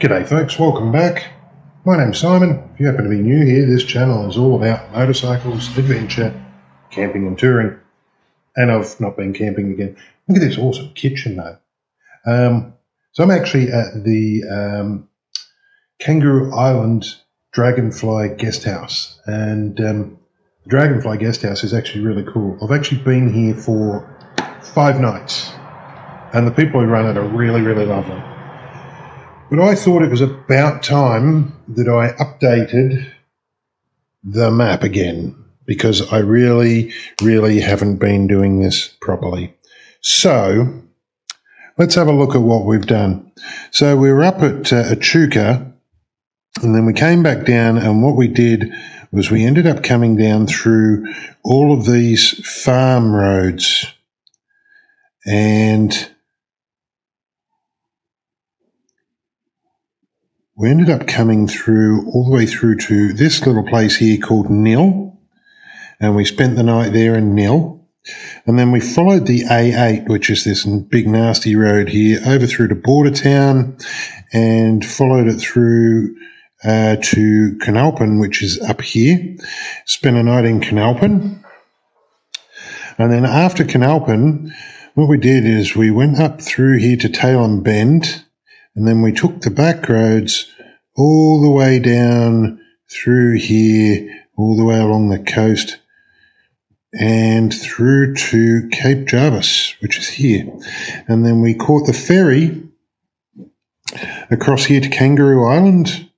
G'day folks, welcome back. My name's Simon. If you happen to be new here, this channel is all about motorcycles, adventure, camping and touring. And I've not been camping again. Look at this awesome kitchen though. So I'm actually at the Kangaroo Island Dragonfly Guest House. And the Dragonfly Guest House is actually really cool. I've actually been here for 5 nights. And the people who run it are really, really lovely. But I thought it was about time that I updated the map again because I really, really haven't been doing this properly. So let's have a look at what we've done. So we were up at Echuca and then we came back down, and what we did was we ended up coming down through all of these farm roads, and we ended up coming through all the way through to this little place here called Nil, and we spent the night there in Nil. And then we followed the A8, which is this big nasty road here, over through to Bordertown, and followed it through to Canalpin, which is up here. Spent a night in Canalpin. And then after Canalpin, what we did is we went up through here to Tailem Bend, and then we took the back roads all the way down through here, all the way along the coast, and through to Cape Jarvis, which is here. And then we caught the ferry across here to Kangaroo Island,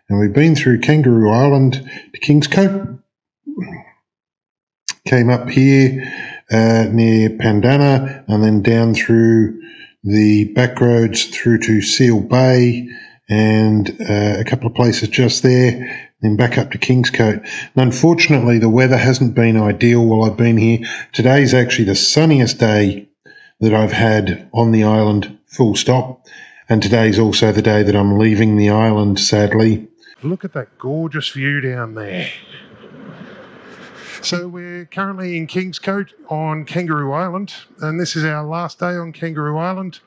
and we've been through Kangaroo Island to Kingscote, came up here near Pandana, and then down through the back roads through to Seal Bay and a couple of places just there, then back up to Kingscote. And unfortunately, the weather hasn't been ideal while I've been here. Today's actually the sunniest day that I've had on the island, full stop. And today's also the day that I'm leaving the island, sadly. Look at that gorgeous view down there. So we're currently in Kingscote on Kangaroo Island, and this is our last day on Kangaroo Island.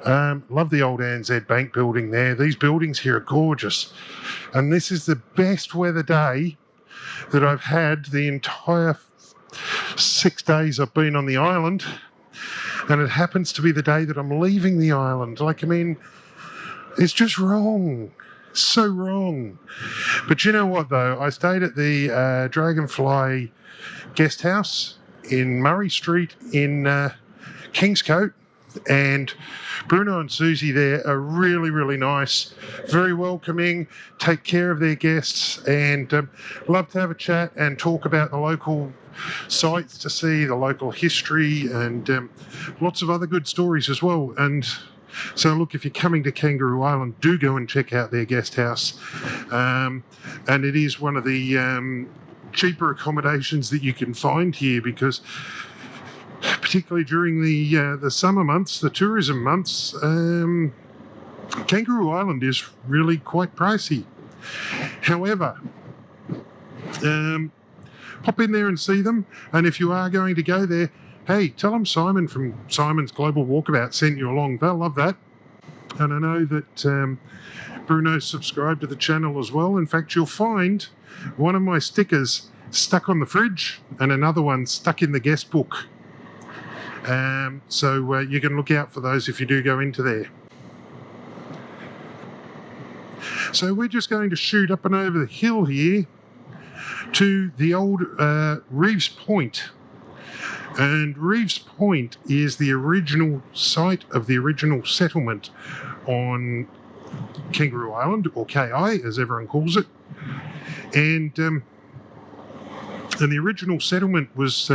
Love the old ANZ Bank building there. These buildings here are gorgeous. And this is the best weather day that I've had the entire 6 days I've been on the island. And it happens to be the day that I'm leaving the island. It's just wrong. So wrong. But you know what though? I stayed at the Dragonfly Guest House in Murray Street in Kingscote, and Bruno and Susie there are really, really nice, very welcoming, take care of their guests, and love to have a chat and talk about the local sites to see, the local history, and lots of other good stories as well. And so look, if you're coming to Kangaroo Island, do go and check out their guest house. And it is one of the cheaper accommodations that you can find here, because particularly during the summer months, the tourism months, Kangaroo Island is really quite pricey. However, pop in there and see them, and if you are going to go there, hey, tell them Simon from Simon's Global Walkabout sent you along. They'll love that. And I know that Bruno's subscribed to the channel as well. In fact, you'll find one of my stickers stuck on the fridge and another one stuck in the guest book. So you can look out for those if you do go into there. So we're just going to shoot up and over the hill here to the old Reeves Point. And Reeves Point is the original site of the original settlement on Kangaroo Island, or KI as everyone calls it. And the original settlement was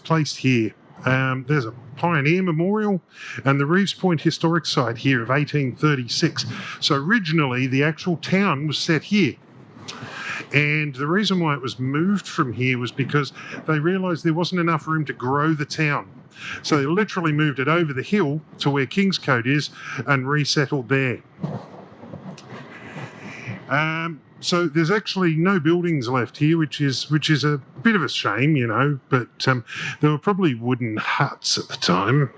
placed here. There's a Pioneer Memorial and the Reeves Point Historic Site here of 1836. So originally the actual town was set here. And the reason why it was moved from here was because they realised there wasn't enough room to grow the town. So they literally moved it over the hill to where Kingscote is and resettled there. So there's actually no buildings left here, which is a bit of a shame, you know, but there were probably wooden huts at the time.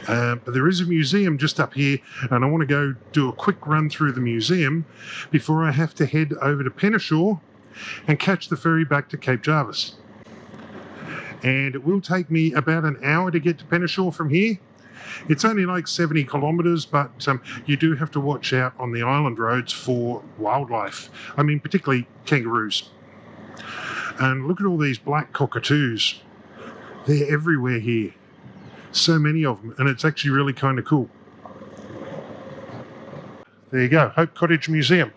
But there is a museum just up here, and I want to go do a quick run through the museum before I have to head over to Penneshaw and catch the ferry back to Cape Jarvis. And it will take me about an hour to get to Penneshaw from here. It's only like 70 kilometres, but you do have to watch out on the island roads for wildlife. I mean, particularly kangaroos. And look at all these black cockatoos. They're everywhere here. So many of them, and it's actually really kind of cool. There you go, Hope Cottage Museum.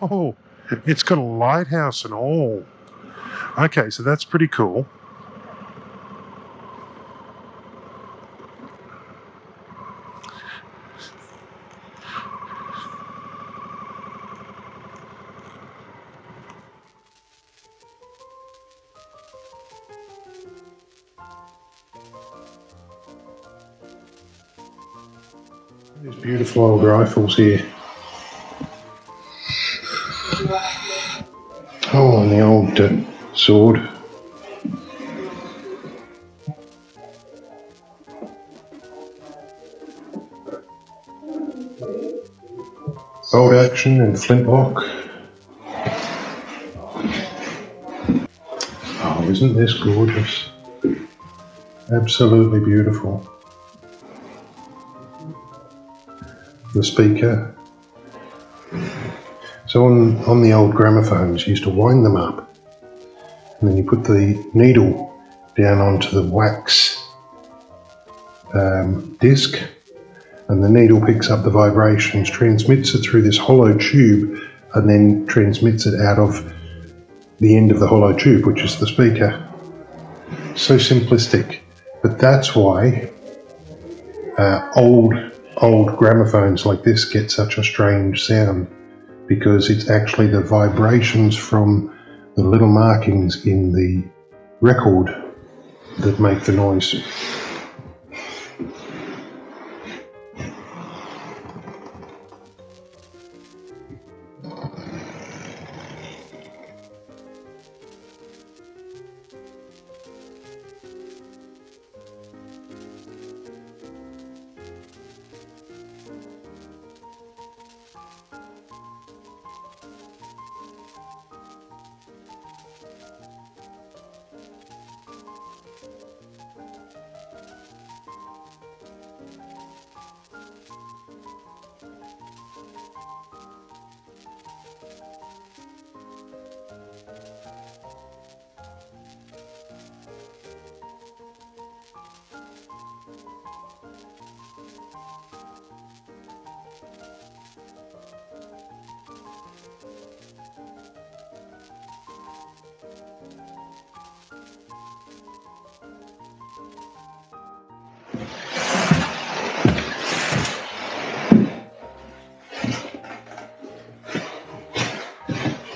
Oh, it's got a lighthouse and all. Okay, so that's pretty cool. There's beautiful old rifles here. Oh, and the old sword. Bolt action and flintlock. Oh, isn't this gorgeous? Absolutely beautiful. The speaker. So on the old gramophones, you used to wind them up, and then you put the needle down onto the wax disc, and the needle picks up the vibrations, transmits it through this hollow tube, and then transmits it out of the end of the hollow tube, which is the speaker. So simplistic, but that's why old gramophones like this get such a strange sound, because it's actually the vibrations from the little markings in the record that make the noise.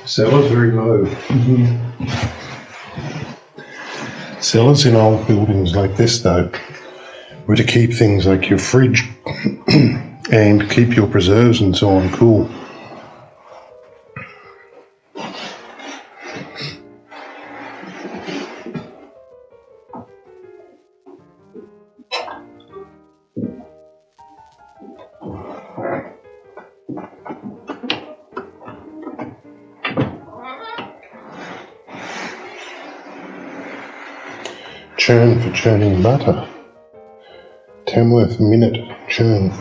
Cellars very low. Cellars in old buildings like this, though, were to keep things like your fridge and keep your preserves and so on cool. Churn for churning butter. Tamworth minute churn.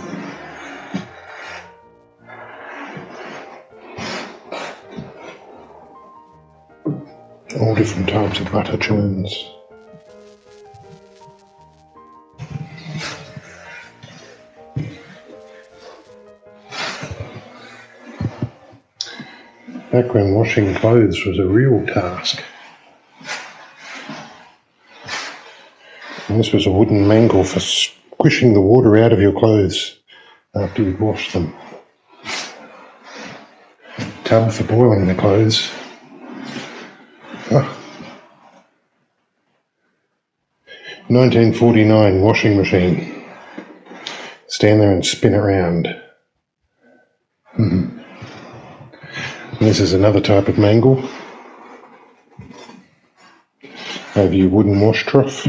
All different types of butter churns. Back when washing clothes was a real task. And this was a wooden mangle for squishing the water out of your clothes after you'd washed them. Tub for boiling the clothes. Oh. 1949 washing machine. Stand there and spin around. This is another type of mangle over your wooden wash trough.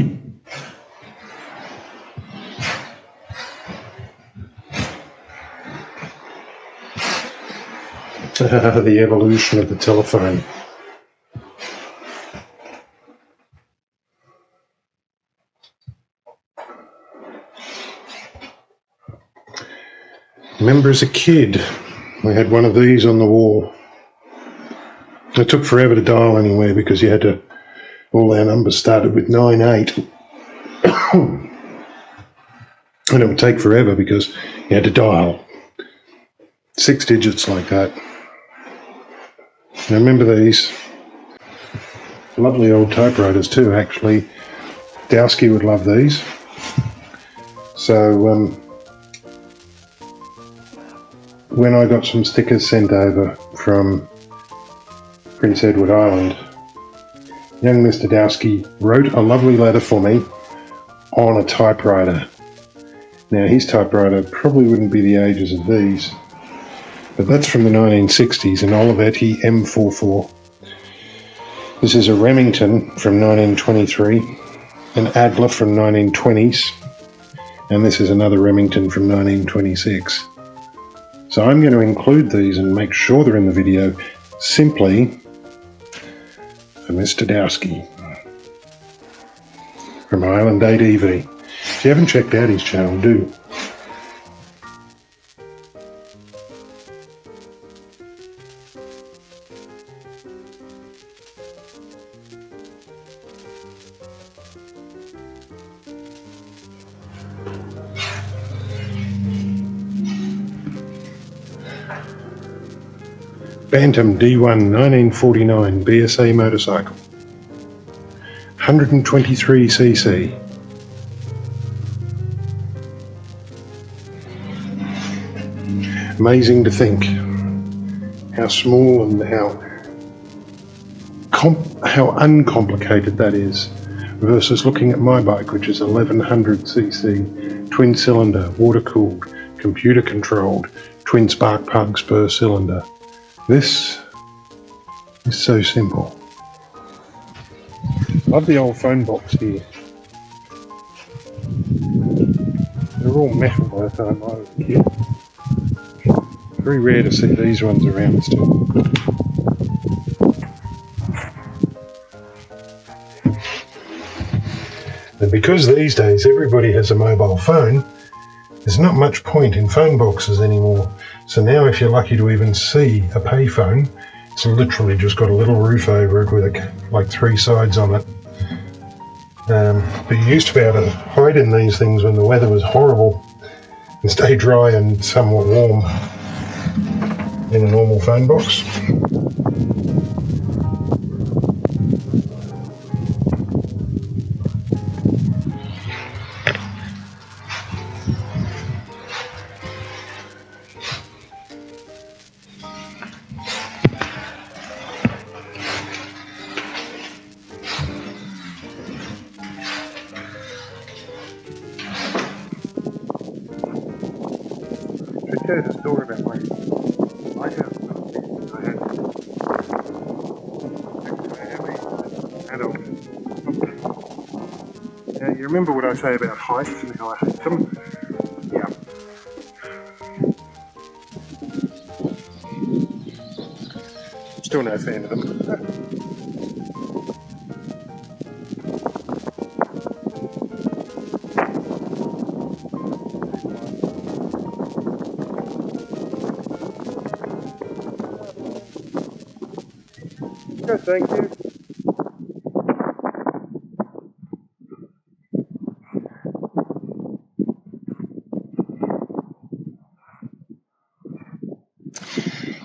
The evolution of the telephone. Remember as a kid, we had one of these on the wall. It took forever to dial anywhere because you had to, all our numbers started with 98. And it would take forever because you had to dial 6 digits like that. I remember these. Lovely old typewriters too, actually. Dowski would love these. So when I got some stickers sent over from Prince Edward Island, young Mr. Dowski wrote a lovely letter for me on a typewriter. Now his typewriter probably wouldn't be the ages of these, but that's from the 1960s, an Olivetti M44. This is a Remington from 1923, an Adler from 1920s, and this is another Remington from 1926. So I'm going to include these and make sure they're in the video simply for Mr. Dowski from Island 8 EV. If you haven't checked out his channel, do. Bantam D1 1949 BSA motorcycle, 123cc. Amazing to think how small and how uncomplicated that is versus looking at my bike, which is 1100cc, twin cylinder, water cooled, computer controlled, twin spark plugs per cylinder. This is so simple. Love the old phone box here. They're all metal by the time I was a kid. Very rare to see these ones around still. And because these days everybody has a mobile phone, there's not much point in phone boxes anymore. So now if you're lucky to even see a payphone, it's literally just got a little roof over it with like 3 sides on it. But you used to be able to hide in these things when the weather was horrible and stay dry and somewhat warm in a normal phone box. There's a story about my adult. Now you remember what I say about heights and how I hate them? Yeah. Still no fan of them. Good, thank you.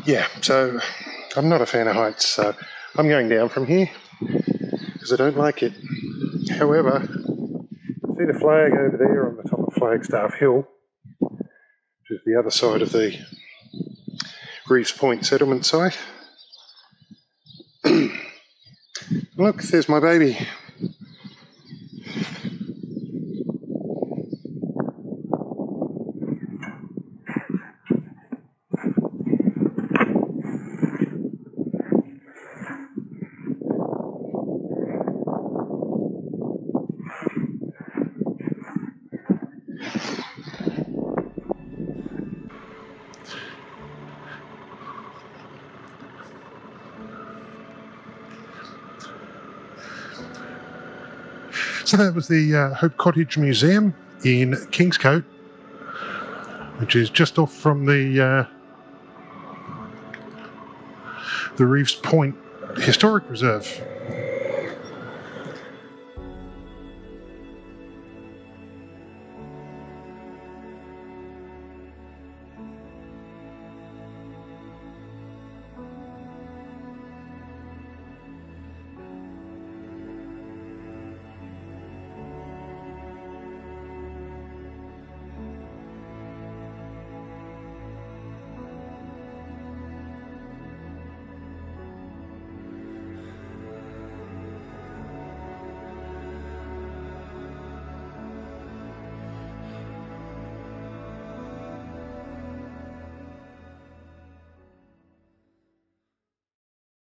Yeah, so I'm not a fan of heights, so I'm going down from here because I don't like it. However, see the flag over there on the top of Flagstaff Hill, which is the other side of the Reeves Point settlement site. Look, there's my baby. So that was the Cottage Museum in Kingscote, which is just off from the Reeves Point Historic Reserve.